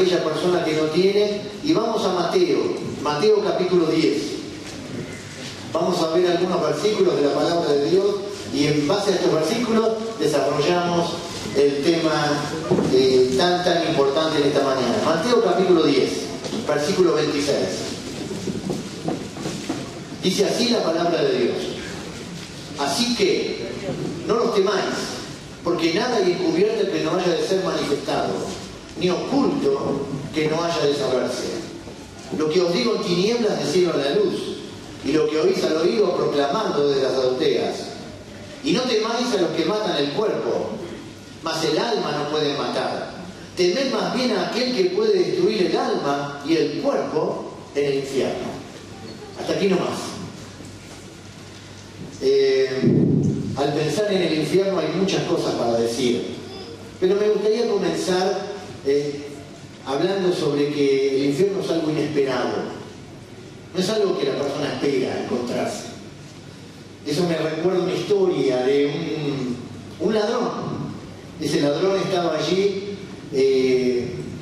aquella persona que no tiene, y vamos a Mateo capítulo 10. Vamos a ver algunos versículos de la palabra de Dios y en base a estos versículos desarrollamos el tema tan importante en esta mañana. Mateo capítulo 10, versículo 26. Dice así la palabra de Dios: así que no los temáis, porque nada hay encubierto que no haya de ser manifestado, ni oculto que no haya de saberse. Lo que os digo en tinieblas, decirlo a la luz, y lo que oís al oído, proclamando desde las azoteas. Y no temáis a los que matan el cuerpo, mas el alma no pueden matar. Temed más bien a aquel que puede destruir el alma y el cuerpo en el infierno. Hasta aquí nomás. Al pensar en el infierno hay muchas cosas para decir, pero me gustaría comenzar hablando sobre que el infierno es algo inesperado. No es algo que la persona espera encontrarse. Eso me recuerda una historia de un ladrón. Ese ladrón estaba allí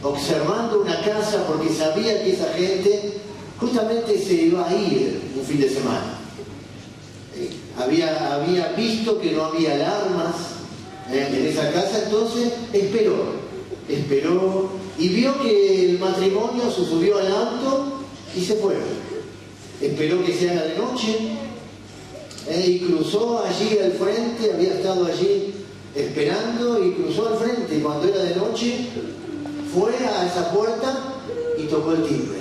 observando una casa porque sabía que esa gente justamente se iba a ir un fin de semana. Había visto que no había alarmas en esa casa, entonces esperó y vio que el matrimonio se subió al auto y se fue. Esperó que se haga de noche y cruzó allí al frente, había estado allí esperando y cruzó al frente, y cuando era de noche fue a esa puerta y tocó el timbre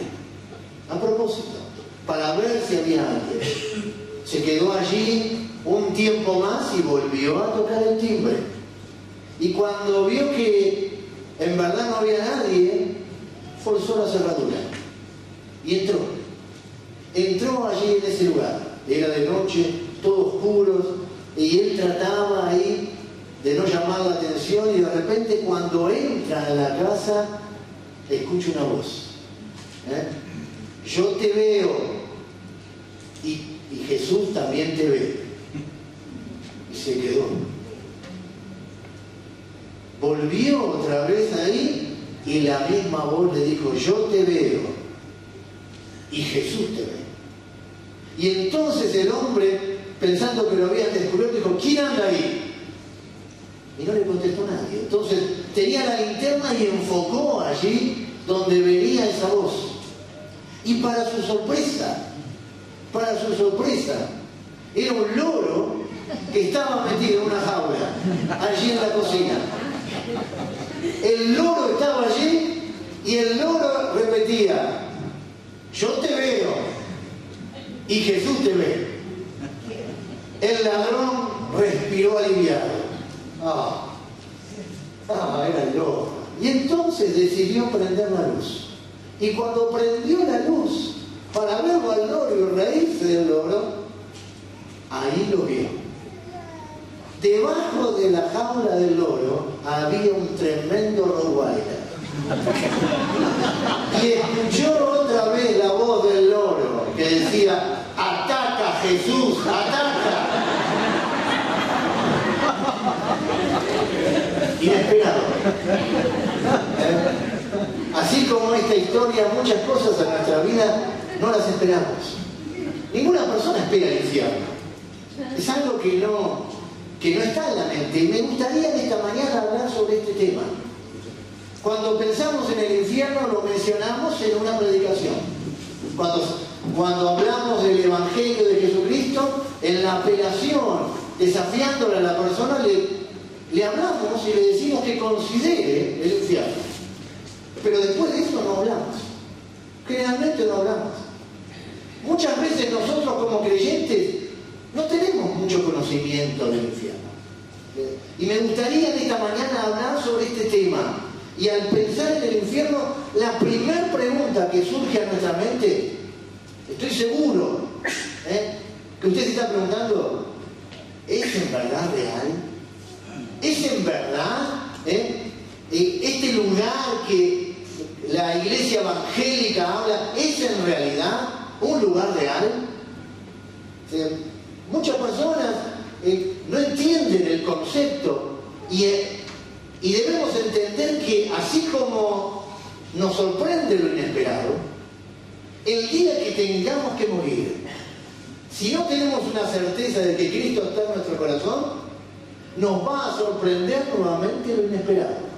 a propósito, para ver si había alguien. Se quedó allí un tiempo más y volvió a tocar el timbre, y cuando vio que en verdad no había nadie, forzó la cerradura y entró allí en ese lugar. Era de noche, todo oscuro, y él trataba ahí de no llamar la atención, y de repente cuando entra a la casa escucha una voz: yo te veo y Jesús también te ve. Y se quedó. Volvió otra vez ahí y la misma voz le dijo: yo te veo y Jesús te ve. Y entonces el hombre, pensando que lo habían descubierto, dijo: ¿quién anda ahí? Y no le contestó nadie. Entonces tenía la linterna y enfocó allí donde venía esa voz. Y para su sorpresa, era un loro que estaba metido en una jaula allí en la cocina. El loro estaba allí y el loro repetía: yo te veo y Jesús te ve. El ladrón respiró aliviado. Era el loro. Y entonces decidió prender la luz. Y cuando prendió la luz para verlo al loro y reírse del loro, ahí lo vio. Debajo de la jaula del loro había un tremendo rottweiler. Y escuchó otra vez la voz del loro que decía: ataca, Jesús, ataca. Inesperado. Así como esta historia, muchas cosas en nuestra vida no las esperamos. Ninguna persona espera el infierno. Es algo que no está en la mente. Y me gustaría en esta mañana hablar sobre este tema. Cuando pensamos en el infierno lo mencionamos en una predicación. Cuando hablamos del Evangelio de Jesucristo, en la apelación, desafiándole a la persona, le hablamos y le decimos que considere el infierno. Pero después de eso no hablamos. Generalmente no hablamos. Muchas veces nosotros como creyentes no tenemos mucho conocimiento del infierno. Y me gustaría en esta mañana hablar sobre este tema. Y al pensar en el infierno, la primera pregunta que surge a nuestra mente, estoy seguro que usted se está preguntando: ¿es en verdad real? ¿Es en verdad este lugar que la iglesia evangélica habla, es en realidad un lugar real? Muchas personas no entienden el concepto y debemos entender que así como nos sorprende lo inesperado, el día que tengamos que morir, si no tenemos una certeza de que Cristo está en nuestro corazón, nos va a sorprender nuevamente lo inesperado.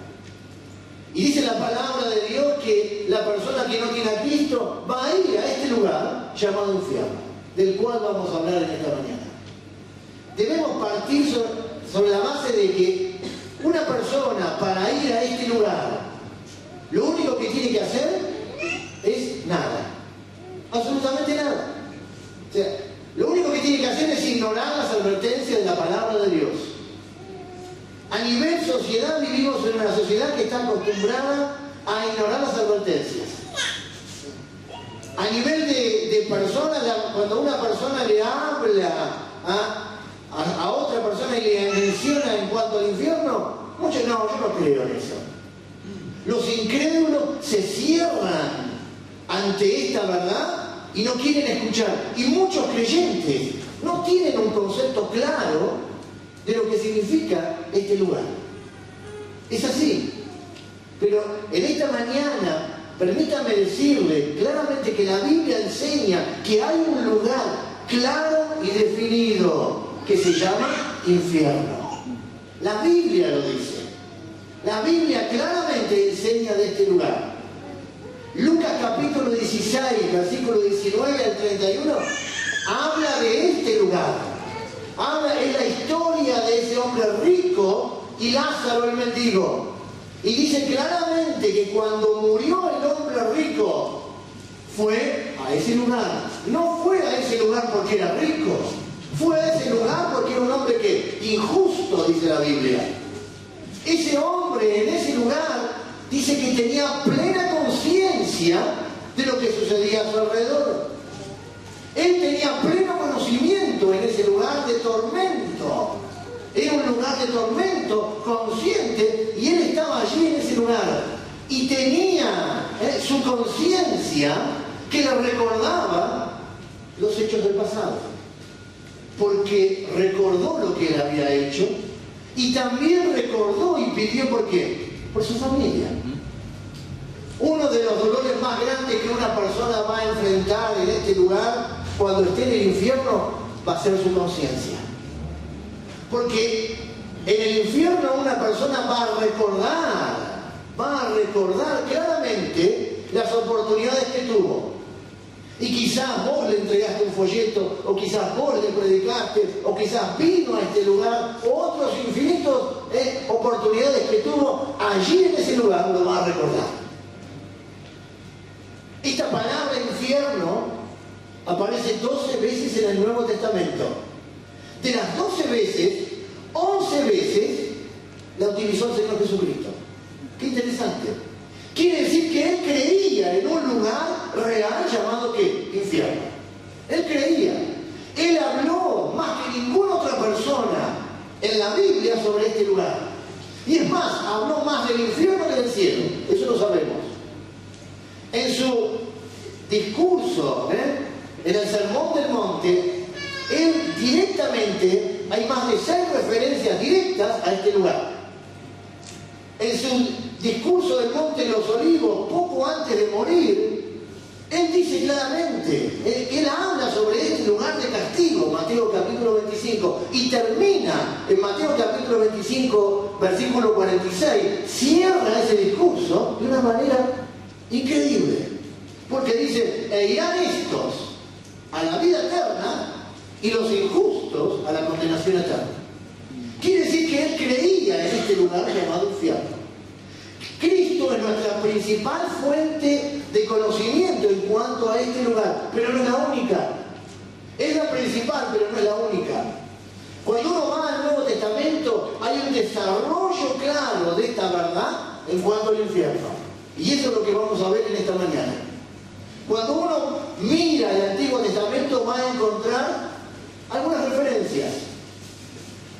Y dice la palabra de Dios que la persona que no tiene a Cristo va a ir a este lugar llamado infierno, del cual vamos a hablar en esta mañana. Debemos partir sobre la base de que una persona, para ir a este lugar, lo único que tiene que hacer es nada, absolutamente nada. O sea, lo único que tiene que hacer es ignorar las advertencias de la palabra de Dios. A nivel sociedad, vivimos en una sociedad que está acostumbrada a ignorar las advertencias. A nivel de personas, cuando una persona le habla a otra persona y le menciona en cuanto al infierno, muchos no, yo no creo en eso. Los incrédulos se cierran ante esta verdad y no quieren escuchar. Y muchos creyentes no tienen un concepto claro de lo que significa este lugar. Es así. Pero en esta mañana, permítame decirle claramente que la Biblia enseña que hay un lugar claro y definido que se llama infierno. La Biblia lo dice. La Biblia claramente enseña de este lugar. Lucas capítulo 16, versículo 19 al 31, habla de este lugar. Es la historia de ese hombre rico y Lázaro el mendigo. Y dice claramente que cuando murió el hombre rico, fue a ese lugar. No fue a ese lugar porque era rico. Fue a ese lugar porque era un hombre que injusto, dice la Biblia. Ese hombre en ese lugar dice que tenía plena conciencia de lo que sucedía a su alrededor. Él tenía pleno conocimiento en ese lugar de tormento. Era un lugar de tormento consciente y él estaba allí en ese lugar. Y tenía su conciencia que le recordaba los hechos del pasado. Porque recordó lo que él había hecho y también recordó y pidió ¿por qué? Por su familia. Uno de los dolores más grandes que una persona va a enfrentar en este lugar cuando esté en el infierno va a ser su conciencia. Porque en el infierno una persona va a recordar claramente las oportunidades que tuvo. Y quizás vos le entregaste un folleto, o quizás vos le predicaste, o quizás vino a este lugar, o otros infinitos oportunidades que tuvo allí en ese lugar, lo va a recordar. Esta palabra infierno aparece 12 veces en el Nuevo Testamento. De las 12 veces, 11 veces la utilizó el Señor Jesucristo. Qué interesante. Quiere decir que Él creía en un lugar real llamado ¿qué? Infierno. Él creía. Él habló más que ninguna otra persona en la Biblia sobre este lugar. Y es más, habló más del infierno que del cielo. Eso lo sabemos. En su discurso, en el Sermón del Monte, él directamente, hay más de 6 referencias directas a este lugar. En su discurso del Monte de los Olivos, poco antes de morir, él dice claramente, él habla sobre este lugar de castigo, Mateo capítulo 25, y termina en Mateo capítulo 25, versículo 46, cierra ese discurso de una manera increíble, porque dice, e irán estos a la vida eterna y los injustos a la condenación eterna. Quiere decir que él creía en este lugar llamado infierno. Cristo es nuestra principal fuente de conocimiento en cuanto a este lugar, pero no es la única. Es la principal, pero no es la única. Cuando uno va al Nuevo Testamento, hay un desarrollo claro de esta verdad en cuanto al infierno. Y eso es lo que vamos a ver en esta mañana. Cuando uno mira el Antiguo Testamento, va a encontrar algunas referencias.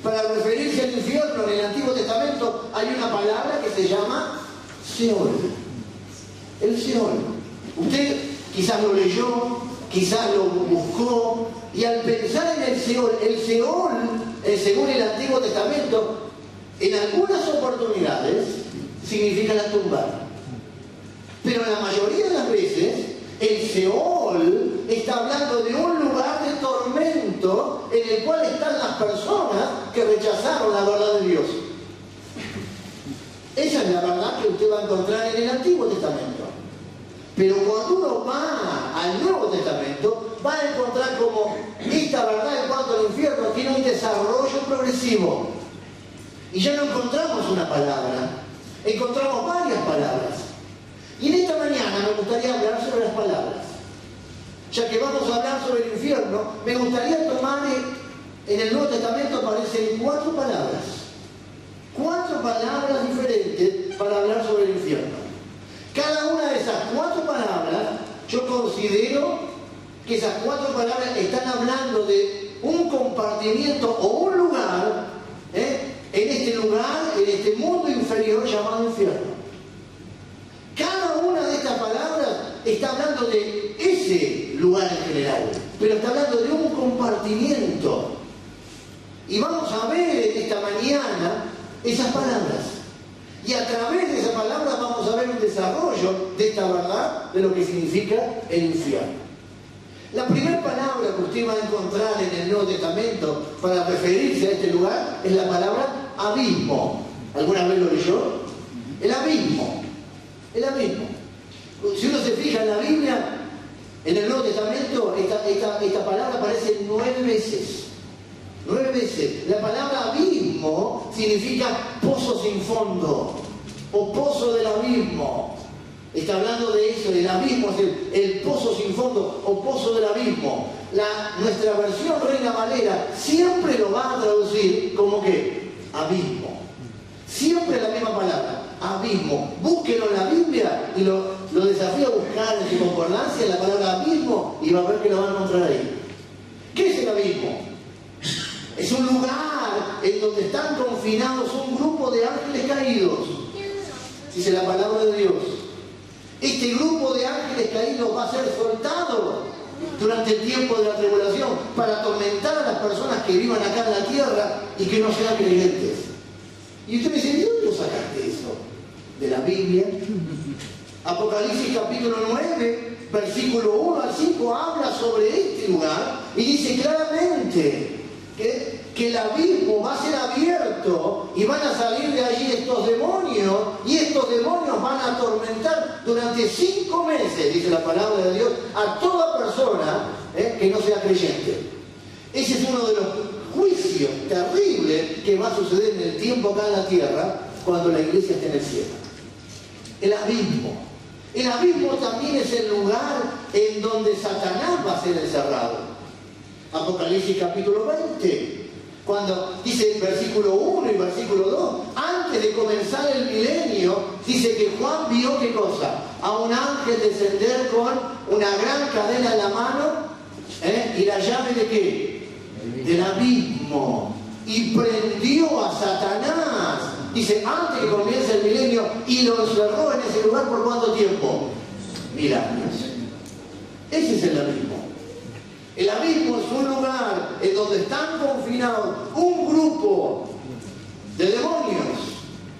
Para referirse al infierno en el Antiguo Testamento hay una palabra que se llama Seol. El Seol. Usted quizás lo leyó, quizás lo buscó, y al pensar en el Seol, según el Antiguo Testamento, en algunas oportunidades significa la tumba. Pero la mayoría de las veces, el Seol está hablando de un lugar de tormento en el cual están las personas que rechazaron la verdad de Dios. Esa es la verdad que usted va a encontrar en el Antiguo Testamento. Pero cuando uno va al Nuevo Testamento, va a encontrar como esta verdad en cuanto al infierno tiene un desarrollo progresivo. Y ya no encontramos una palabra, encontramos varias palabras. Y en esta mañana me gustaría hablar sobre las palabras. Ya que vamos a hablar sobre el infierno, me gustaría tomar, en el Nuevo Testamento aparecen 4 palabras. 4 palabras diferentes para hablar sobre el infierno. Cada una de esas 4 palabras, yo considero que esas 4 palabras están hablando de un compartimiento o un lugar, en este lugar, en este mundo inferior llamado infierno. Cada una de estas palabras está hablando de ese lugar en general, pero está hablando de un compartimiento. Y vamos a ver esta mañana esas palabras. Y a través de esa palabra vamos a ver un desarrollo de esta verdad de lo que significa el infierno. La primera palabra que usted va a encontrar en el Nuevo Testamento para referirse a este lugar es la palabra abismo. ¿Alguna vez lo leyó? El abismo. El abismo. Si uno se fija en la Biblia, en el Nuevo Testamento, esta palabra aparece 9 veces. 9 veces. La palabra abismo significa pozo sin fondo o pozo del abismo. Está hablando de eso, del abismo, es el pozo sin fondo o pozo del abismo. Nuestra versión Reina Valera siempre lo va a traducir como que abismo. Siempre la misma palabra, abismo. Búsquelo en la Biblia y lo desafío a buscar en su concordancia la palabra abismo y va a ver que lo va a encontrar ahí. ¿Qué es el abismo? Es un lugar en donde están confinados un grupo de ángeles caídos. Dice la palabra de Dios. Este grupo de ángeles caídos va a ser soltado durante el tiempo de la tribulación para atormentar a las personas que vivan acá en la tierra y que no sean creyentes. Y usted me dice, ¿de dónde sacaste eso? De la Biblia. Apocalipsis capítulo 9, versículo 1 al 5 habla sobre este lugar y dice claramente que el abismo va a ser abierto y van a salir de allí estos demonios y estos demonios van a atormentar durante 5 meses, dice la palabra de Dios, a toda persona que no sea creyente. Ese es uno de los juicios terribles que va a suceder en el tiempo acá en la tierra cuando la iglesia esté en el cielo. El abismo. El abismo también es el lugar en donde Satanás va a ser encerrado. Apocalipsis capítulo 20, cuando dice versículo 1 y versículo 2, antes de comenzar el milenio, dice que Juan vio ¿qué cosa? A un ángel descender con una gran cadena en la mano, y la llave ¿de qué? Del abismo, y prendió a Satanás, dice, antes que comience el milenio, y lo encerró en ese lugar ¿por cuánto tiempo? 1000 años. Ese es el abismo. El abismo es un lugar en donde están confinados un grupo de demonios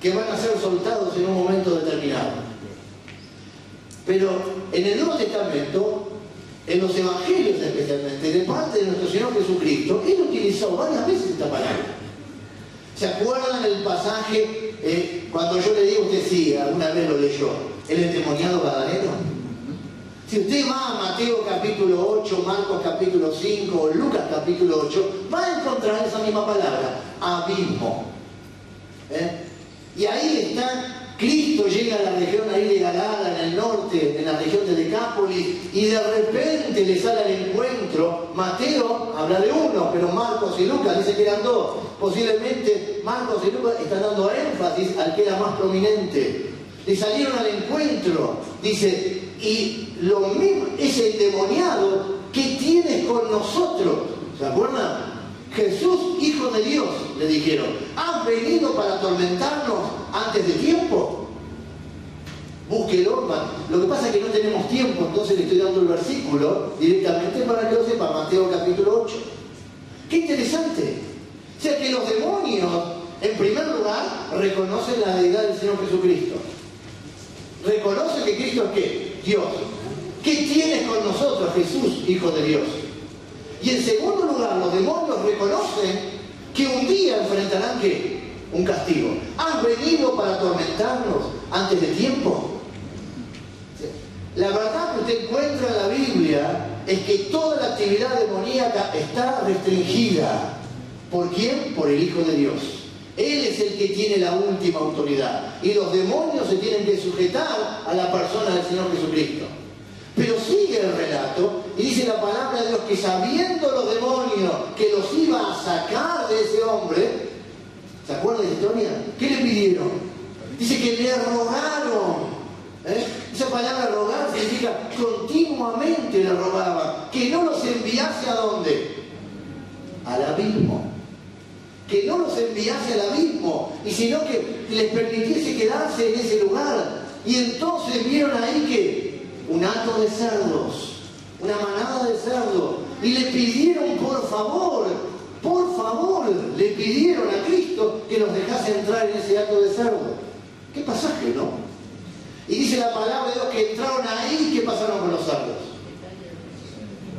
que van a ser soltados en un momento determinado. Pero en el Nuevo Testamento, en los Evangelios especialmente, de parte de nuestro Señor Jesucristo, Él utilizó varias veces esta palabra. ¿Se acuerdan el pasaje cuando yo le digo a usted, sí, alguna vez lo leyó, el endemoniado gadareno? Si usted va a Mateo capítulo 8, Marcos capítulo 5 o Lucas capítulo 8, va a encontrar esa misma palabra, abismo. Y ahí está, Cristo llega a la región ahí de Gadara, en el norte, en la región de Decápolis, y de repente le sale al encuentro. Mateo habla de uno, pero Marcos y Lucas dice que eran 2. Posiblemente Marcos y Lucas están dando énfasis al que era más prominente. Le salieron al encuentro, dice, y lo mismo, ese endemoniado que tienes con nosotros, ¿se acuerdan? Jesús, Hijo de Dios, le dijeron, ¿has venido para atormentarnos antes de tiempo? Búsquelo. Lo que pasa es que no tenemos tiempo, entonces le estoy dando el versículo directamente para que lo sepa, Mateo capítulo 8. ¡Qué interesante! O sea que los demonios, en primer lugar, reconocen la deidad del Señor Jesucristo. Reconoce que Cristo es ¿qué? Dios. ¿Qué tienes con nosotros, Jesús, Hijo de Dios? Y en segundo lugar, los demonios reconocen que un día enfrentarán ¿qué? Un castigo. ¿Han venido para atormentarnos antes de tiempo? La verdad que usted encuentra en la Biblia es que toda la actividad demoníaca está restringida. ¿Por quién? Por el Hijo de Dios. Él es el que tiene la última autoridad. Y los demonios se tienen que sujetar a la persona del Señor Jesucristo. Pero sigue el relato y dice la palabra de Dios que sabiendo los demonios que los iba a sacar de ese hombre, ¿se acuerdan de la historia? ¿Qué le pidieron? Dice que le rogaron. Esa palabra rogar significa continuamente le rogaban que no los enviase ¿a dónde? Al abismo. Que no los enviase al abismo, y sino que les permitiese quedarse en ese lugar. Y entonces vieron ahí que un hato de cerdos, una manada de cerdos, y le pidieron por favor, le pidieron a Cristo que los dejase entrar en ese hato de cerdos. ¿Qué pasaje, no? Y dice la palabra de Dios que entraron ahí. ¿Qué pasaron con los cerdos?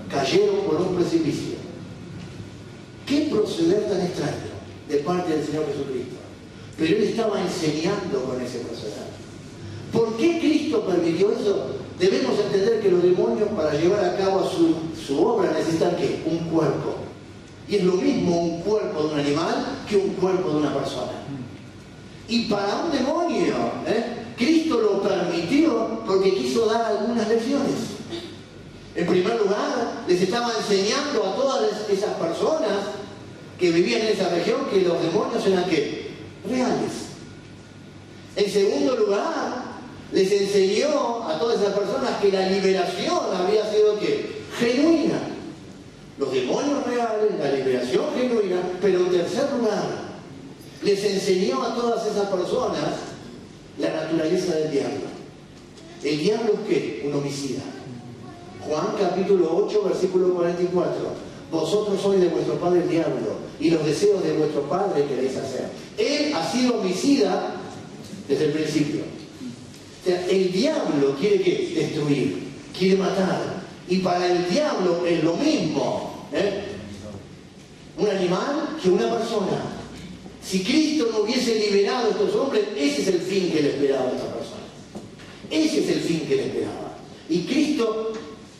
Cayeron por un precipicio. ¿Qué proceder tan extraño de parte del Señor Jesucristo? Pero Él estaba enseñando con ese proceder. ¿Por qué Cristo permitió eso? Debemos entender que los demonios, para llevar a cabo su obra, necesitan ¿qué? Un cuerpo. Y es lo mismo un cuerpo de un animal que un cuerpo de una persona. Y para un demonio, Cristo lo permitió porque quiso dar algunas lecciones. En primer lugar, les estaba enseñando a todas esas personas que vivían en esa región que los demonios eran ¿qué? Reales. En segundo lugar, les enseñó a todas esas personas que la liberación había sido ¿qué? Genuina. Los demonios reales, la liberación genuina, pero en tercer lugar, les enseñó a todas esas personas la naturaleza del diablo. ¿El diablo es qué? Un homicida. Juan capítulo 8, versículo 44. Vosotros sois de vuestro padre el diablo, y los deseos de vuestro padre queréis hacer. Él ha sido homicida desde el principio. O sea, el diablo quiere ¿qué? Destruir, quiere matar. Y para el diablo es lo mismo, un animal que una persona. Si Cristo no hubiese liberado a estos hombres, ese es el fin que le esperaba a esta persona. Ese es el fin que le esperaba. Y Cristo,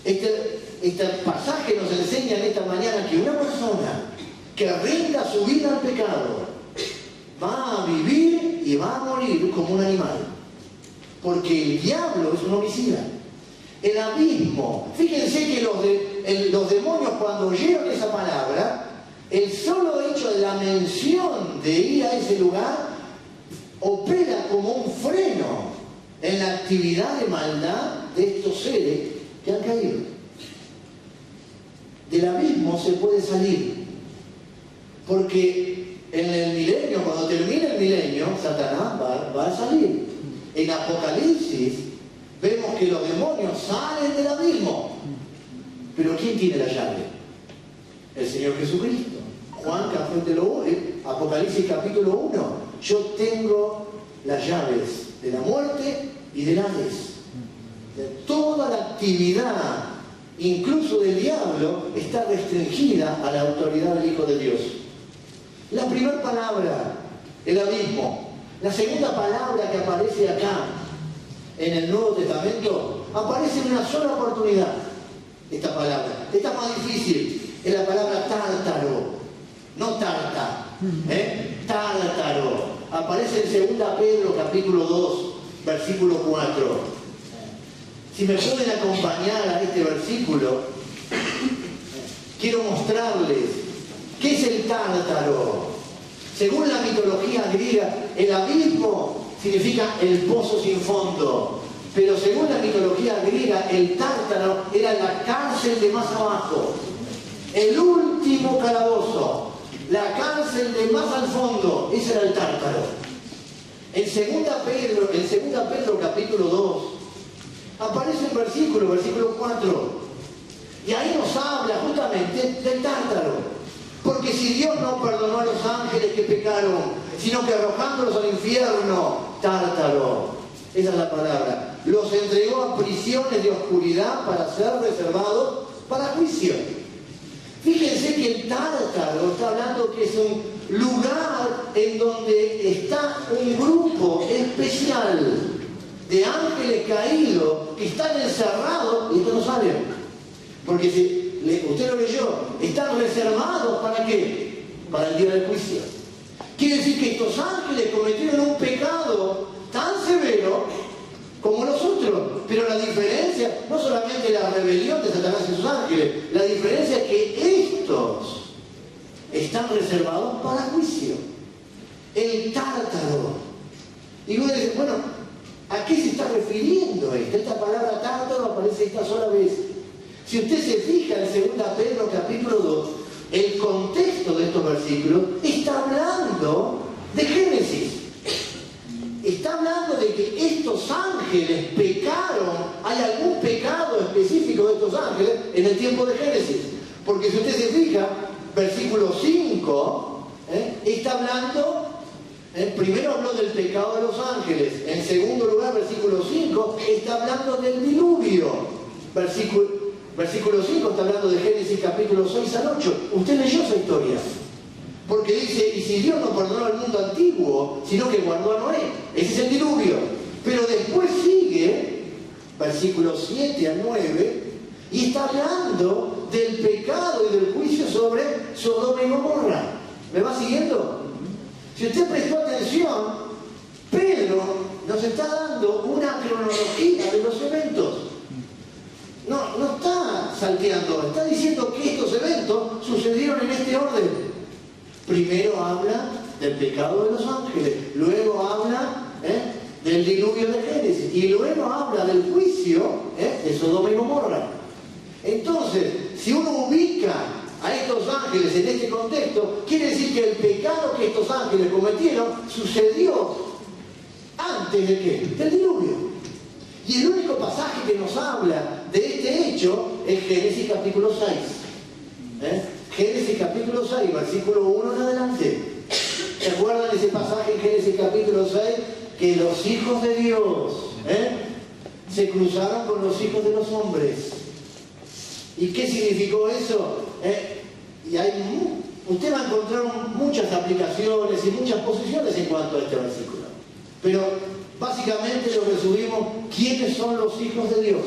este pasaje nos enseña en esta mañana que una persona que rinda su vida al pecado va a vivir y va a morir como un animal. Porque el diablo es un homicida. El abismo. Fíjense que los demonios, cuando oyeron esa palabra, el solo hecho de la mención de ir a ese lugar opera como un freno en la actividad de maldad de estos seres que han caído. Del abismo se puede salir, porque en el milenio, cuando termine el milenio, Satanás va a salir. En Apocalipsis vemos que los demonios salen del abismo. Pero ¿quién tiene la llave? El Señor Jesucristo. Juan, Apocalipsis capítulo 1. Yo tengo las llaves de la muerte y del Hades. De toda la actividad, incluso del diablo, está restringida a la autoridad del Hijo de Dios. La primera palabra, el abismo. La segunda palabra que aparece acá, en el Nuevo Testamento, aparece en una sola oportunidad. Esta palabra. Esta más difícil. Es la palabra tártaro. No tarta. Tártaro. Aparece en 2 Pedro capítulo 2, versículo 4. Si me pueden acompañar a este versículo, quiero mostrarles qué es el tártaro. Según la mitología griega, el abismo significa el pozo sin fondo. Pero según la mitología griega, el tártaro era la cárcel de más abajo. El último calabozo. La cárcel de más al fondo. Ese era el tártaro. En 2 Pedro capítulo 2, aparece un versículo 4. Y ahí nos habla justamente del tártaro. Porque si Dios no perdonó a los ángeles que pecaron, sino que arrojándolos al infierno, tártaro. Esa es la palabra. los entregó a prisiones de oscuridad para ser reservados para juicio. Fíjense que el Tártaro está hablando que es un lugar en donde está un grupo especial de ángeles caídos que están encerrados, y esto no saben, porque si usted lo leyó, están reservados ¿para qué? Para el día del juicio. Quiere decir que estos ángeles cometieron un pecado tan severo como los otros, pero la diferencia, no solamente la rebelión de Satanás y sus ángeles, la diferencia es que estos están reservados para juicio. El Tártaro. Y uno dice, bueno, ¿a qué se está refiriendo esto? Esta palabra Tártaro aparece esta sola vez. Si usted se fija en 2 Pedro capítulo 2, el contexto de estos versículos está hablando de Génesis. Está hablando de que estos ángeles pecaron. Hay algún pecado específico de estos ángeles en el tiempo de Génesis. Porque si usted se fija, versículo 5, está hablando, primero habló del pecado de los ángeles. En segundo lugar, versículo 5, está hablando del diluvio. Versículo 5 está hablando de Génesis capítulo 6 al 8. Usted leyó esa historia. Porque dice, y si Dios no perdonó al mundo antiguo, sino que guardó a Noé. Ese es el diluvio. Pero después sigue, versículos 7 al 9, y está hablando del pecado y del juicio sobre Sodoma y Gomorra. ¿Me va siguiendo? Si usted prestó atención, Pedro nos está dando una cronología de los eventos. No está salteando, está diciendo que estos eventos sucedieron en este orden. Primero habla del pecado de los ángeles, luego habla del diluvio de Génesis y luego habla del juicio de Sodoma y Gomorra. Entonces, si uno ubica a estos ángeles en este contexto, quiere decir que el pecado que estos ángeles cometieron sucedió antes de ¿qué? Del diluvio. Y el único pasaje que nos habla de este hecho es Génesis capítulo 6. Génesis capítulo 6, versículo 1 en adelante. ¿Se acuerdan de ese pasaje en Génesis capítulo 6? Que los hijos de Dios se cruzaron con los hijos de los hombres. ¿Y qué significó eso? Y usted va a encontrar muchas aplicaciones y muchas posiciones en cuanto a este versículo. Pero básicamente lo resumimos, ¿quiénes son los hijos de Dios?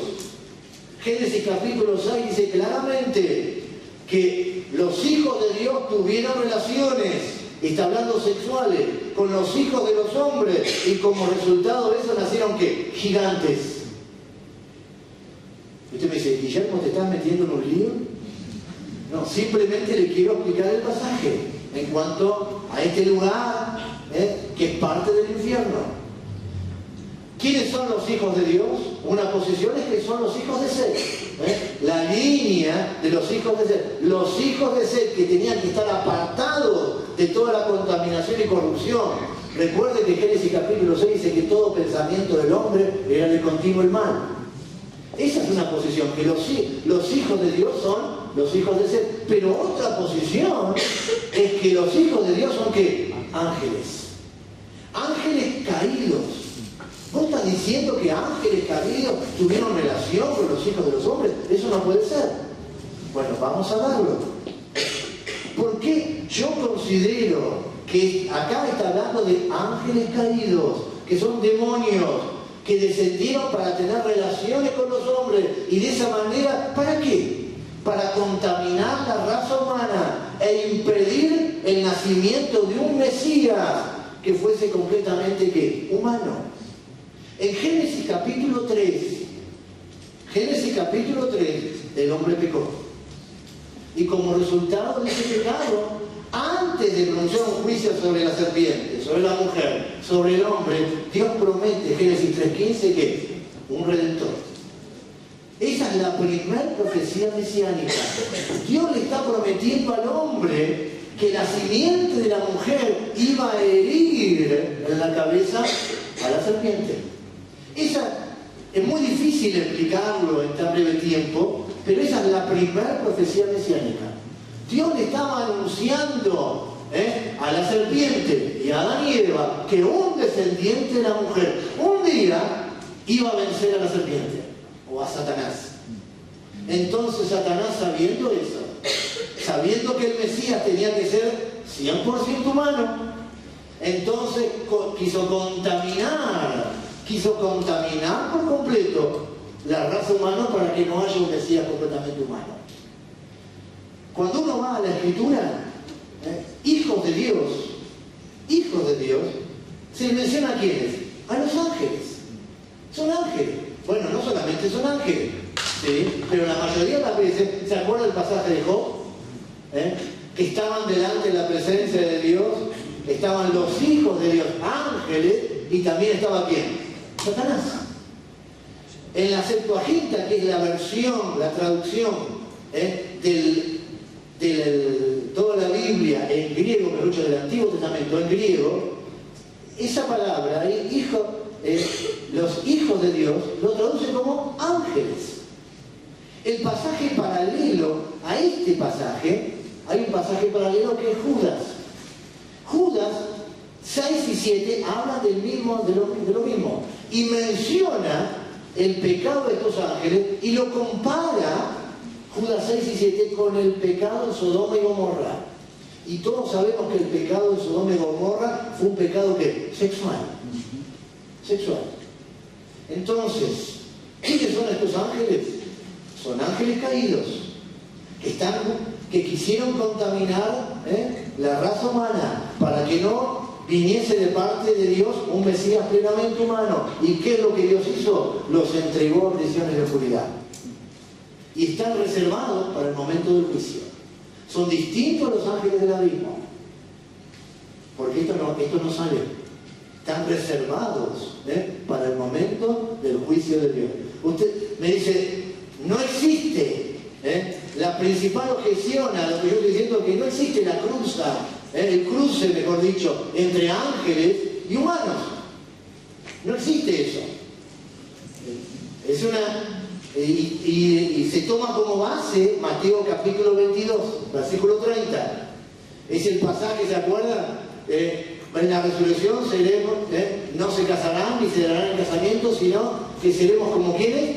Génesis capítulo 6 dice claramente que los hijos de Dios tuvieron relaciones, está hablando sexuales, con los hijos de los hombres, y como resultado de eso nacieron ¿qué? Gigantes. Usted me dice, Guillermo, ¿te estás metiendo en un lío? No, simplemente le quiero explicar el pasaje en cuanto a este lugar que es parte del infierno. ¿Quiénes son los hijos de Dios? Una posición es que son los hijos de Set. La línea de los hijos de Set. Los hijos de Set que tenían que estar apartados de toda la contaminación y corrupción. Recuerde que Génesis capítulo 6 dice que todo pensamiento del hombre era de continuo el mal. Esa es una posición, que los hijos de Dios son los hijos de Set. Pero otra posición es que los hijos de Dios son ¿qué? Ángeles. Ángeles caídos. ¿Vos estás diciendo que ángeles caídos tuvieron relación con los hijos de los hombres? Eso no puede ser. Bueno, vamos a verlo. ¿Por qué yo considero que acá está hablando de ángeles caídos, que son demonios, que descendieron para tener relaciones con los hombres? Y de esa manera, ¿para qué? Para contaminar la raza humana e impedir el nacimiento de un Mesías que fuese completamente ¿qué? Humano. En Génesis capítulo 3, el hombre pecó. Y como resultado de ese pecado, antes de pronunciar un juicio sobre la serpiente, sobre la mujer, sobre el hombre, Dios promete, Génesis 3:15, que un redentor. Esa es la primera profecía mesiánica. Dios le está prometiendo al hombre que la simiente de la mujer iba a herir en la cabeza a la serpiente. Esa es muy difícil explicarlo en tan breve tiempo, pero esa es la primera profecía mesiánica. Dios le estaba anunciando a la serpiente y a Adán y Eva que un descendiente de la mujer un día iba a vencer a la serpiente o a Satanás. Entonces Satanás, sabiendo eso, sabiendo que el Mesías tenía que ser 100% humano, entonces quiso contaminar por completo la raza humana para que no haya un Mesías completamente humano. Cuando uno va a la Escritura, hijos de Dios, se menciona a quiénes, a los ángeles. Son ángeles. Bueno, no solamente son ángeles, ¿sí? Pero la mayoría de las veces, ¿se acuerda del pasaje de Job? Que estaban delante de la presencia de Dios, estaban los hijos de Dios, ángeles, y también estaba ¿quién? Satanás. En la Septuaginta, que es la versión, la traducción de toda la Biblia en griego, mejor dicho, del Antiguo Testamento en griego, esa palabra, los hijos de Dios, lo traduce como ángeles. El pasaje paralelo a este pasaje, hay un pasaje paralelo que es Judas. Judas 6 y 7 hablan de lo mismo y menciona el pecado de estos ángeles y lo compara, Judas 6 y 7, con el pecado de Sodoma y Gomorra. Y todos sabemos que el pecado de Sodoma y Gomorra fue un pecado ¿qué? Sexual. Entonces, ¿quiénes son estos ángeles? Son ángeles caídos que quisieron contaminar la raza humana para que no viniese de parte de Dios un Mesías plenamente humano. ¿Y qué es lo que Dios hizo? Los entregó a prisiones de oscuridad. Y están reservados para el momento del juicio. Son distintos a los ángeles del abismo. Porque esto no sale. Están reservados para el momento del juicio de Dios. Usted me dice, no existe la principal objeción a lo que yo estoy diciendo, que no existe la el cruce, mejor dicho, entre ángeles y humanos. No existe eso. Es y se toma como base Mateo capítulo 22, versículo 30. Es el pasaje, ¿se acuerdan? En la resurrección seremos, no se casarán ni se darán en casamiento, sino que seremos como ¿quiénes?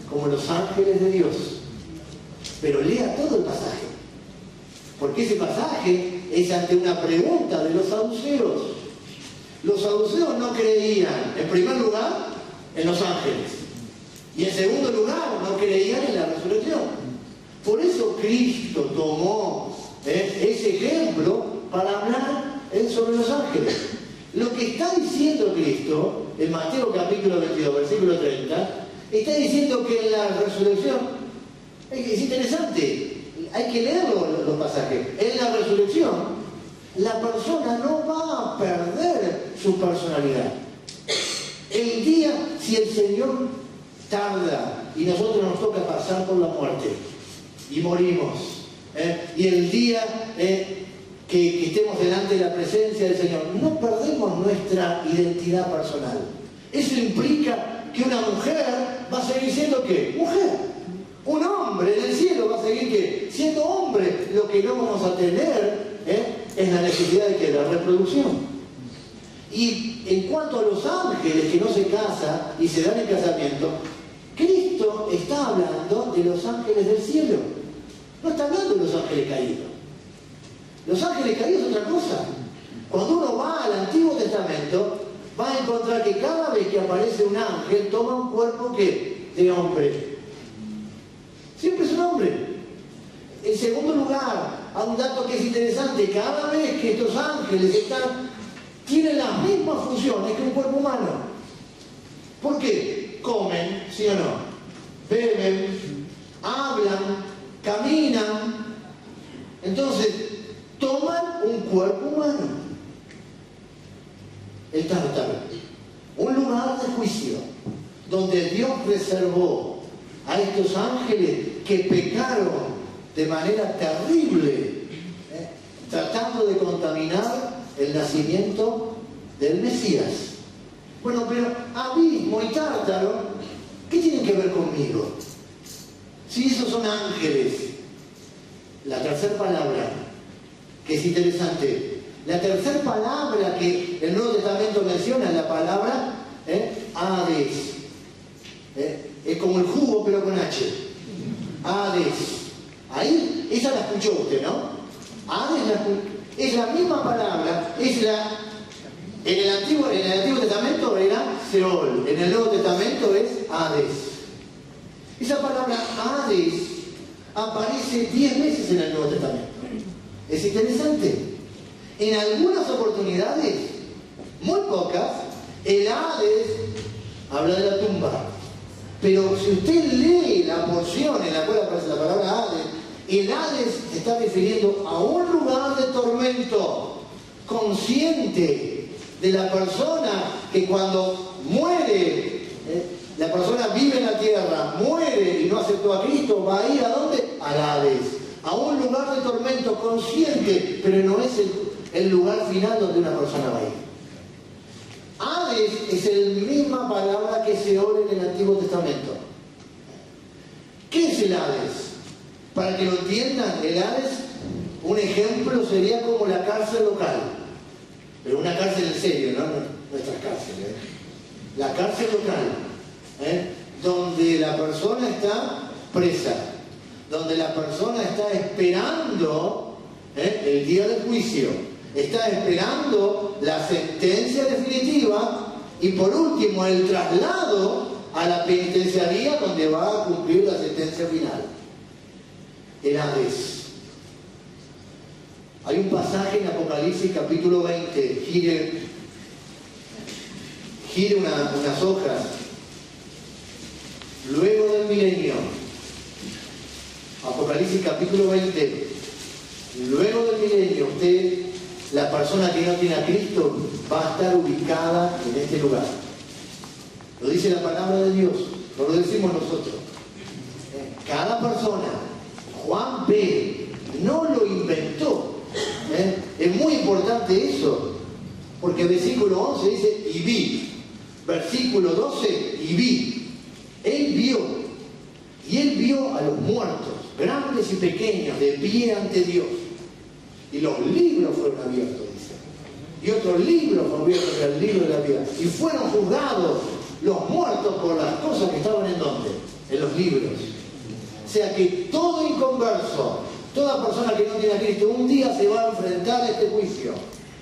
Como los ángeles de Dios. Pero lea todo el pasaje, porque ese pasaje es ante una pregunta de los saduceos. Los saduceos no creían, en primer lugar, en los ángeles, y en segundo lugar, no creían en la resurrección. Por eso Cristo tomó ese ejemplo para hablar sobre los ángeles. Lo que está diciendo Cristo en Mateo capítulo 22, versículo 30, está diciendo que en la resurrección, es interesante, hay que leer los pasajes. En la resurrección, la persona no va a perder su personalidad. El día, si el Señor tarda y nosotros nos toca pasar por la muerte y morimos, y el día que estemos delante de la presencia del Señor, no perdemos nuestra identidad personal. Eso implica que una mujer va a seguir siendo ¿qué? Mujer. Un hombre del cielo va a seguir ¿qué? Siendo hombre. Lo que no vamos a tener es la necesidad de ¿qué? La reproducción. Y en cuanto a los ángeles que no se casan y se dan en casamiento, Cristo está hablando de los ángeles del cielo. No está hablando de los ángeles caídos. Los ángeles caídos es otra cosa. Cuando uno va al Antiguo Testamento, va a encontrar que cada vez que aparece un ángel, toma un cuerpo ¿qué? De hombre. Siempre es un hombre. En segundo lugar, hay un dato que es interesante. Cada vez que estos ángeles tienen las mismas funciones que un cuerpo humano. ¿Por qué? Comen, ¿sí o no? Beben, hablan, caminan. Entonces, toman un cuerpo humano. El Tártaro, un lugar de juicio, donde Dios reservó a estos ángeles que pecaron de manera terrible, tratando de contaminar el nacimiento del Mesías. Bueno, pero abismo y Tártaro, ¿qué tienen que ver conmigo? Si esos son ángeles. La tercera palabra, que es interesante, la tercera palabra que el Nuevo Testamento menciona es la palabra Hades. Es como el jugo, pero con H. Hades. Ahí, esa la escuchó usted, ¿no? Hades es la misma palabra, en el Antiguo Testamento era Seol, en el Nuevo Testamento es Hades. Esa palabra Hades aparece 10 veces en el Nuevo Testamento. Es interesante. En algunas oportunidades, muy pocas, el Hades habla de la tumba. Pero si usted lee la porción en la cual aparece la palabra Hades, el Hades se está refiriendo a un lugar de tormento consciente de la persona que cuando muere, la persona vive en la tierra, muere y no aceptó a Cristo, va a ir ¿a dónde? Al Hades, a un lugar de tormento consciente, pero no es el lugar final donde una persona va a ir. Hades es la misma palabra que Seol en el Antiguo Testamento. ¿Qué es el Hades? Para que lo entiendan, el Hades, un ejemplo sería como la cárcel local. Pero una cárcel en serio, no nuestras cárceles. La cárcel local, donde la persona está presa, donde la persona está esperando el día del juicio, está esperando la sentencia definitiva y por último el traslado a la penitenciaría donde va a cumplir la sentencia final. El Hades. Hay un pasaje en Apocalipsis capítulo 20, gire unas hojas, luego del milenio. Apocalipsis capítulo 20, luego del milenio, la persona que no tiene a Cristo va a estar ubicada en este lugar. Lo dice la palabra de Dios, no lo decimos nosotros. Cada persona, Juan B. no lo inventó. Es muy importante eso, porque versículo 11 dice, y vi. Versículo 12, y vi. Él vio, y él vio a los muertos, grandes y pequeños, de pie ante Dios. Y los libros fueron abiertos, dice. Y otros libros fueron abiertos, el libro de la vida. Y fueron juzgados los muertos por las cosas que estaban en donde, en los libros. O sea que todo inconverso, toda persona que no tiene a Cristo, un día se va a enfrentar a este juicio.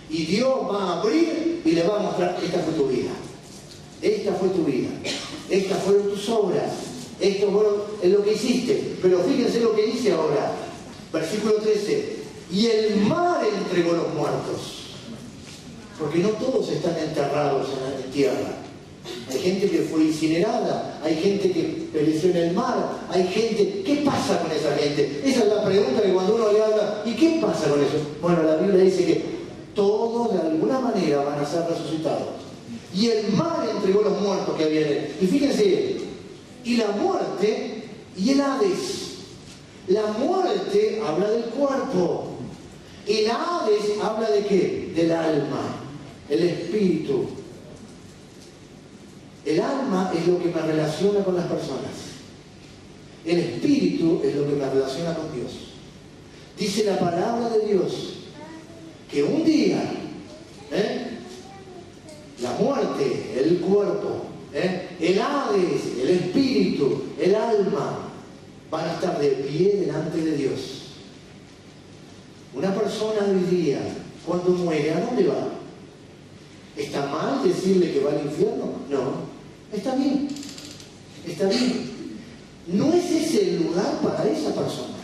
Y Dios va a abrir y le va a mostrar, esta fue tu vida. Esta fue tu vida. Estas fueron tus obras. Esto es lo que hiciste. Pero fíjense lo que dice ahora. Versículo 13. Y el mar entregó los muertos. Porque no todos están enterrados en tierra. Hay gente que fue incinerada, hay gente que pereció en el mar, hay gente... ¿Qué pasa con esa gente? Esa es la pregunta que cuando uno le habla, ¿y qué pasa con eso? Bueno, la Biblia dice que todos de alguna manera van a ser resucitados. Y el mar entregó los muertos que había en él. Y fíjense, y la muerte y el Hades. La muerte habla del cuerpo. El Hades habla de ¿qué? Del alma, el espíritu. El alma es lo que me relaciona con las personas. El espíritu es lo que me relaciona con Dios. Dice la palabra de Dios que un día la muerte, el cuerpo, el Hades, el espíritu, el alma van a estar de pie delante de Dios. Una persona hoy día, cuando muere, ¿a dónde va? ¿Está mal decirle que va al infierno? No. Está bien, está bien. No es ese el lugar para esa persona,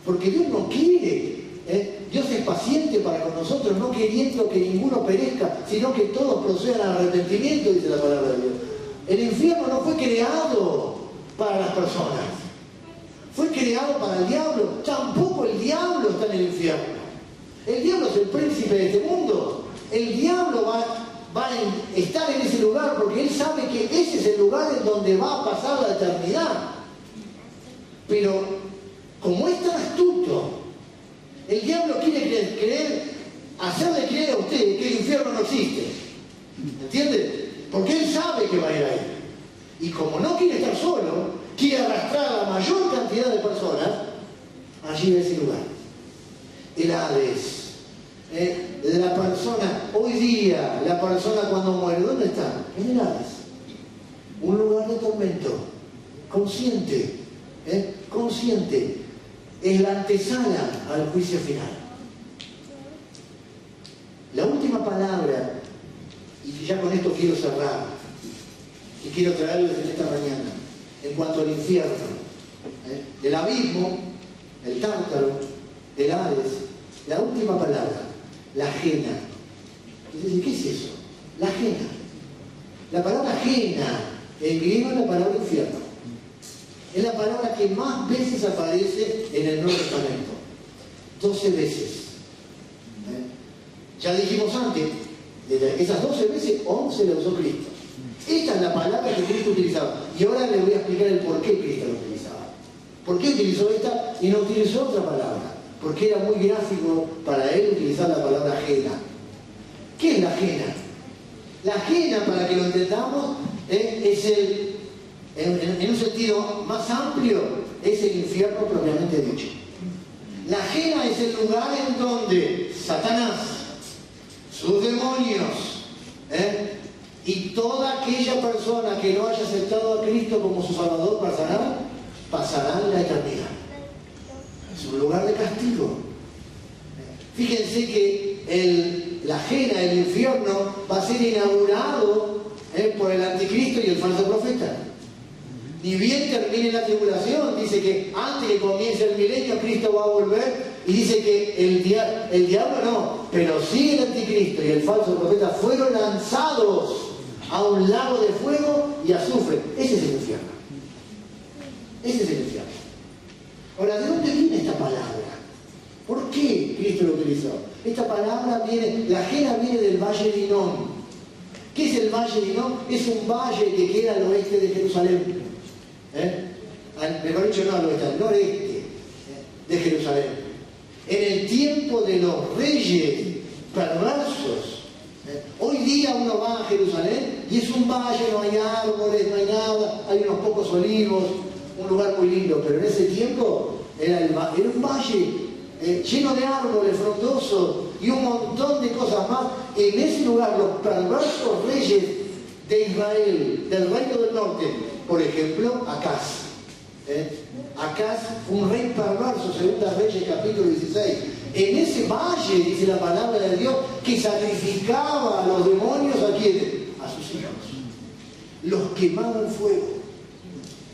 porque Dios no quiere, Dios es paciente para con nosotros, no queriendo que ninguno perezca, sino que todos procedan al arrepentimiento, dice la palabra de Dios. El infierno no fue creado para las personas, fue creado para el diablo. Tampoco el diablo está en el infierno. El diablo es el príncipe de este mundo. El diablo va a estar en ese lugar porque él sabe que ese es el lugar en donde va a pasar la eternidad. Pero como es tan astuto, el diablo quiere hacerle creer a usted que el infierno no existe. ¿Entiende? Porque él sabe que va a ir ahí. Y como no quiere estar solo, quiere arrastrar a la mayor cantidad de personas allí en ese lugar. El Hades. La persona, hoy día, la persona cuando muere, ¿dónde está? En el Hades. un lugar de tormento, consciente, consciente, es la antesala al juicio final. La última palabra, y ya con esto quiero cerrar, y quiero traerles en esta mañana, en cuanto al infierno, del abismo, el tártaro, del Hades, la última palabra, la ajena. Entonces, ¿qué es eso? La ajena. La palabra ajena en griego es la palabra infierno. Es la palabra que más veces aparece en el Nuevo Testamento. 12 veces. Ya dijimos antes, de esas 12 veces, 11 la usó Cristo. Esta es la palabra que Cristo utilizaba. Y ahora les voy a explicar el por qué Cristo la utilizaba. ¿Por qué utilizó esta y no utilizó otra palabra? Porque era muy gráfico para él utilizar la palabra ajena. ¿Qué es la ajena? La ajena, para que lo entendamos, es en un sentido más amplio, es el infierno propiamente dicho. La ajena es el lugar en donde Satanás, sus demonios, y toda aquella persona que no haya aceptado a Cristo como su Salvador pasarán la eternidad. Es un lugar de castigo. Fíjense que la ajena, el infierno, va a ser inaugurado por el anticristo y el falso profeta. Ni bien termine la tribulación, dice que antes que comience el milenio, Cristo va a volver, y dice que el diablo no, pero sí el anticristo y el falso profeta fueron lanzados a un lago de fuego y azufre. Ese es el infierno. Ese es el infierno. Ahora, ¿de dónde viene esta palabra? ¿Por qué Cristo lo utilizó? Esta palabra viene, la ajena viene del Valle de Hinnom. ¿Qué es el Valle de Hinnom? Es un valle que queda al oeste de Jerusalén. Mejor dicho, no al oeste, al noreste de Jerusalén. En el tiempo de los reyes perversos. Hoy día uno va a Jerusalén y es un valle, no hay árboles, no hay nada, hay unos pocos olivos, un lugar muy lindo, pero en ese tiempo era un valle lleno de árboles frondosos y un montón de cosas más. En ese lugar los perversos reyes de Israel, del reino del norte, por ejemplo, Acaz. Acaz fue un rey perverso, Segunda Reyes capítulo 16. En ese valle, dice la palabra de Dios, que sacrificaba a los demonios, ¿a quiénes? A sus hijos. Los quemaba en fuego.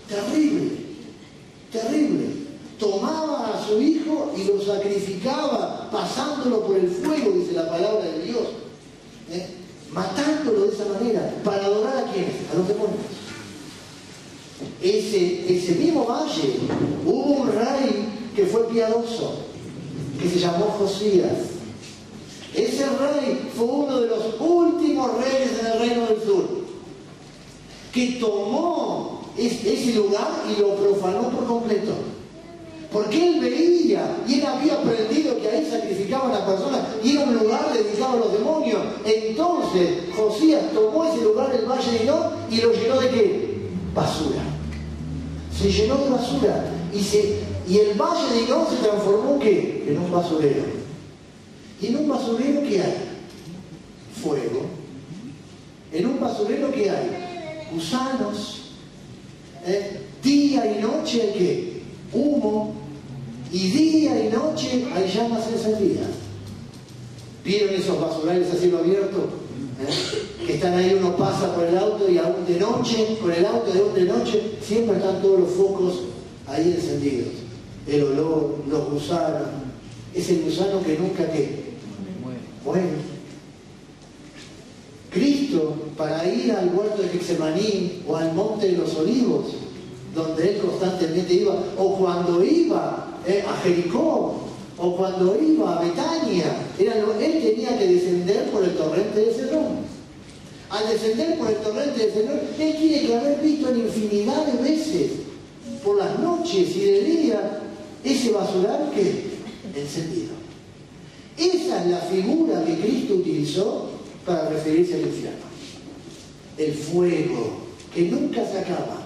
Terrible, terrible. Tomaba a su hijo y lo sacrificaba, pasándolo por el fuego, dice la palabra de Dios. Matándolo de esa manera, para adorar a quiénes? A los demonios. Ese mismo valle, hubo un rey que fue piadoso, que se llamó Josías. Ese rey fue uno de los últimos reyes en el reino del sur, que tomó ese lugar y lo profanó por completo. Porque él veía y él había aprendido que ahí sacrificaban a personas y era un lugar dedicado a los demonios. Entonces Josías tomó ese lugar del Valle de Hinnom y lo llenó de ¿qué? Basura. Se llenó de basura. Y el Valle de Hinnom se transformó ¿qué? En un basurero. ¿Y en un basurero qué hay? Fuego. En un basurero ¿qué hay? Gusanos. Día y noche ¿qué? Humo, y día y noche hay llamas encendidas. ¿Vieron esos basurales a cielo abierto? Que están ahí, uno pasa por el auto y aún de noche, con el auto de aún de noche, siempre están todos los focos ahí encendidos. El olor, los gusanos, es el gusano que nunca ¿qué? Muere. Cristo, para ir al huerto de Getsemaní o al monte de los olivos, donde él constantemente iba, o cuando iba a Jericó, o cuando iba a Betania, él tenía que descender por el torrente de Cedrón. Al descender por el torrente de Cedrón, él tiene que haber visto en infinidad de veces, por las noches y de día, ese basural que encendido. Esa es la figura que Cristo utilizó para referirse al infierno. El fuego, que nunca se acaba.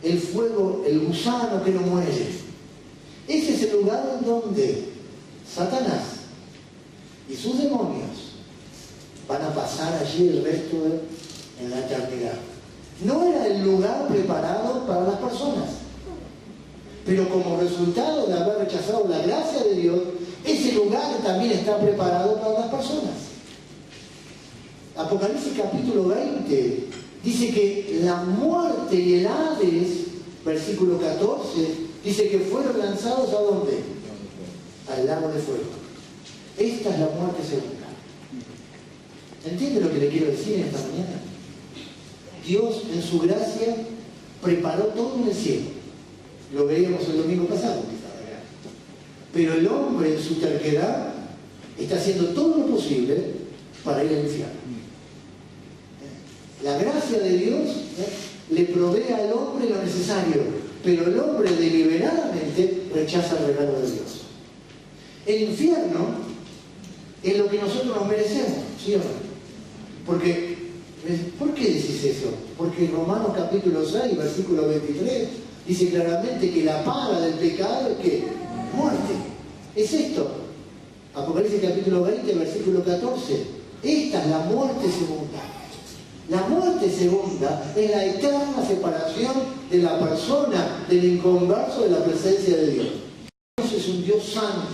El fuego, el gusano que no muere. Ese es el lugar en donde Satanás y sus demonios van a pasar allí el resto en la eternidad. no era el lugar preparado para las personas. Pero como resultado de haber rechazado la gracia de Dios, ese lugar también está preparado para las personas. Apocalipsis capítulo 20 dice que la muerte y el Hades, versículo 14, dice que fueron lanzados ¿a dónde? Al lago de fuego. Esta es la muerte segunda. ¿Entiende lo que le quiero decir en esta mañana? Dios en su gracia preparó todo en el cielo. Lo veíamos el domingo pasado. Pero el hombre en su terquedad está haciendo todo lo posible para ir al infierno. La gracia de Dios le provee al hombre lo necesario, pero el hombre deliberadamente rechaza el regalo de Dios. El infierno es lo que nosotros nos merecemos, ¿sí o no? Porque, ¿por qué decís eso? Porque en Romanos capítulo 6, versículo 23, dice claramente que la paga del pecado es ¿qué? Muerte. Es esto. Apocalipsis capítulo 20, versículo 14. Esta es la muerte segunda. La muerte segunda es la eterna separación de la persona, del inconverso, de la presencia de Dios. Dios es un Dios santo.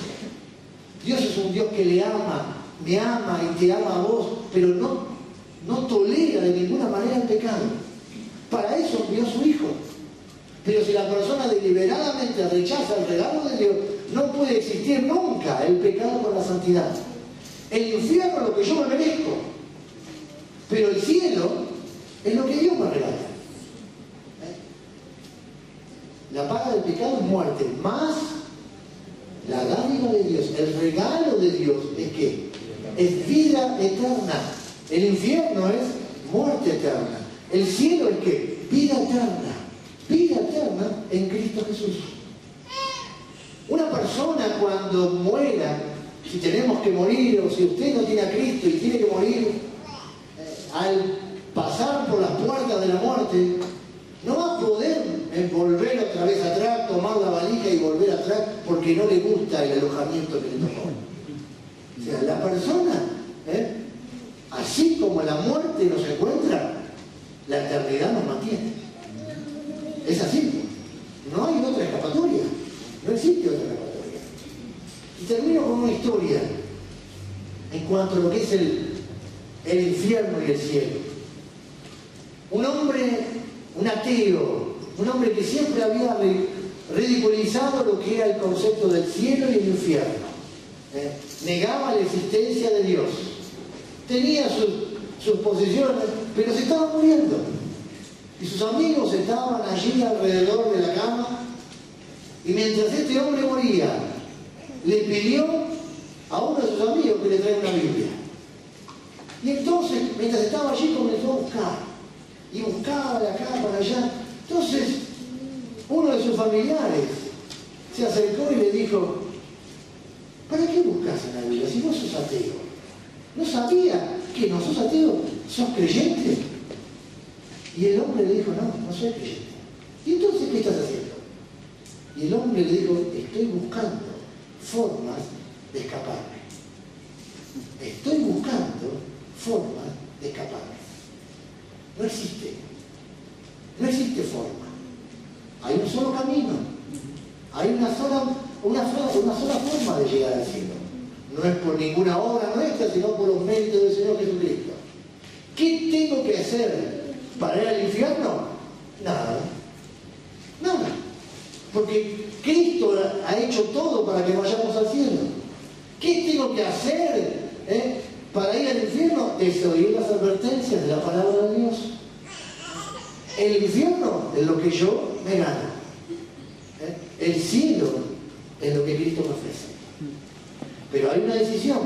Dios es un Dios que le ama, me ama y te ama a vos, pero no tolera de ninguna manera el pecado. Para eso envió a su Hijo. Pero si la persona deliberadamente rechaza el regalo de Dios, no puede existir nunca el pecado con la santidad. El infierno es lo que yo me merezco, pero el cielo es lo que Dios me regala. La paga del pecado es muerte, más la dádiva de Dios, el regalo de Dios es ¿qué? Es vida eterna. El infierno es muerte eterna. El cielo es ¿qué? Vida eterna. Vida eterna en Cristo Jesús. Una persona cuando muera, si tenemos que morir, o si usted no tiene a Cristo y tiene que morir, al pasar por las puertas de la muerte, no va a poder volver otra vez atrás, tomar la valija y volver atrás porque no le gusta el alojamiento que le tocó. O sea, la persona, así como la muerte nos encuentra, la eternidad nos mantiene. Es así. No hay otra escapatoria. No existe otra escapatoria. Y termino con una historia en cuanto a lo que es el infierno y el cielo. Un hombre, un ateo, un hombre que siempre había ridiculizado lo que era el concepto del cielo y el infierno. Negaba la existencia de Dios. Tenía sus posesiones, pero se estaba muriendo. Y sus amigos estaban allí alrededor de la cama. Y mientras este hombre moría, le pidió a uno de sus amigos que le traiga una Biblia. Y entonces, mientras estaba allí, comenzó a buscar. Y buscaba de acá para allá. Entonces, uno de sus familiares se acercó y le dijo: ¿para qué buscas en la Biblia si vos sos ateo? ¿No sabía que no sos ateo? ¿Sos creyente? Y el hombre le dijo: no soy creyente. ¿Y entonces qué estás haciendo? Y el hombre le dijo: estoy buscando formas de escaparme. Estoy buscando formas de escaparme. No existe forma. Hay un solo camino. Hay una sola forma de llegar al cielo. No es por ninguna obra nuestra, sino por los méritos del Señor Jesucristo. ¿Qué tengo que hacer para ir al infierno? Nada. Porque Cristo ha hecho todo para que vayamos al cielo. ¿Qué tengo que hacer para ir al infierno? Es oír las advertencias de la palabra de Dios. El infierno es lo que yo me gano. El cielo es lo que Cristo me ofrece. Pero hay una decisión.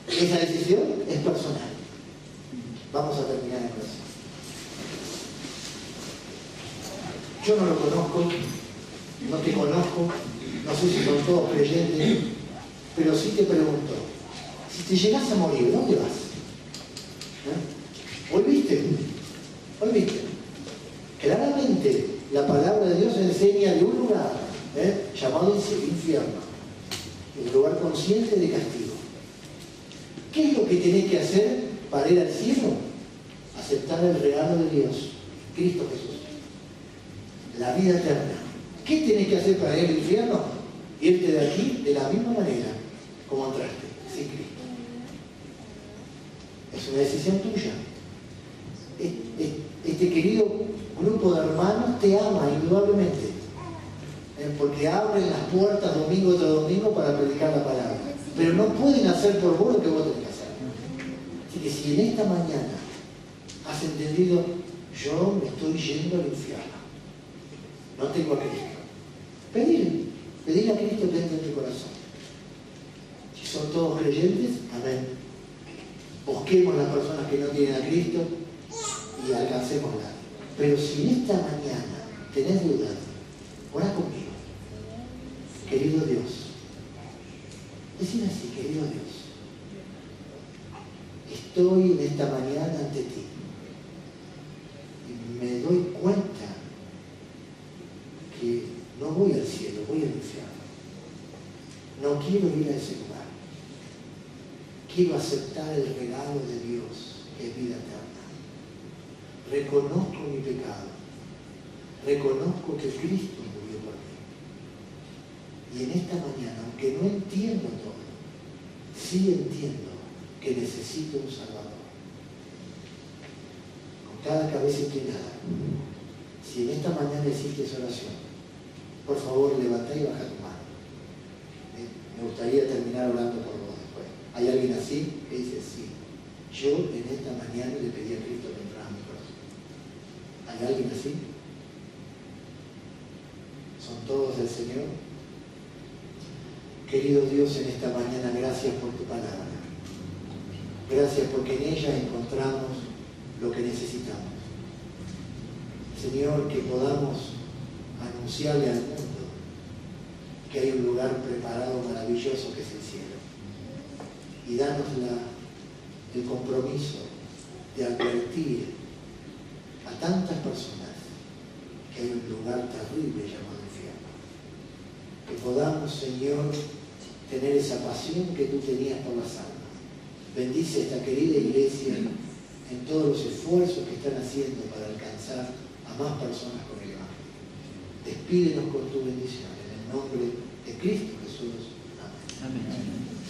Esa decisión es personal. Vamos a terminar en eso. Yo no lo conozco, no te conozco, no sé si son todos creyentes, pero sí te pregunto, si te llegas a morir, ¿dónde vas? ¿Volviste? Claramente la palabra de Dios enseña de un lugar llamado infierno, un lugar consciente de castigo. ¿Qué es lo que tenés que hacer para ir al cielo? Aceptar el regalo de Dios. Cristo Jesús. La vida eterna. ¿Qué tienes que hacer para ir al infierno? Irte de aquí de la misma manera como entraste, sin Cristo. Es una decisión tuya. Este querido grupo de hermanos te ama indudablemente, porque abren las puertas domingo tras domingo para predicar la palabra, pero no pueden hacer por vos lo que vos tenés que hacer. Así que si en esta mañana has entendido, yo me estoy yendo al infierno, no tengo a Cristo, pedile a Cristo que entre en tu corazón. Si son todos creyentes, amén. Busquemos las personas que no tienen a Cristo y alcancémosla. Pero si en esta mañana tenés dudas, orá conmigo. Querido Dios, decid así, querido Dios, estoy en esta mañana ante ti y me doy cuenta que no voy al cielo, voy al infierno. No quiero ir a ese lugar. Quiero aceptar el regalo de Dios, que es vida eterna. Reconozco mi pecado. Reconozco que Cristo murió por mí. Y en esta mañana, aunque no entiendo todo, sí entiendo que necesito un Salvador. Con cada cabeza inclinada, si en esta mañana hiciste esa oración, por favor levantá y baja tu mano. Me gustaría terminar orando por vos después. ¿Hay alguien así que dice sí? Yo en esta mañana le pedí a Cristo que entrara a mi corazón. ¿Hay alguien así? ¿Son todos del Señor? Querido Dios, en esta mañana, gracias por tu palabra. Gracias porque en ella encontramos lo que necesitamos. Señor, que podamos anunciarle al mundo que hay un lugar preparado maravilloso que es el cielo. Y danos el compromiso de advertir a tantas personas que hay un lugar terrible llamado infierno. Que podamos, Señor, tener esa pasión que tú tenías por las almas. Bendice esta querida iglesia en todos los esfuerzos que están haciendo para alcanzar a más personas con el Evangelio. Despídenos con tu bendición. En el nombre de Cristo Jesús. Amén. Amén.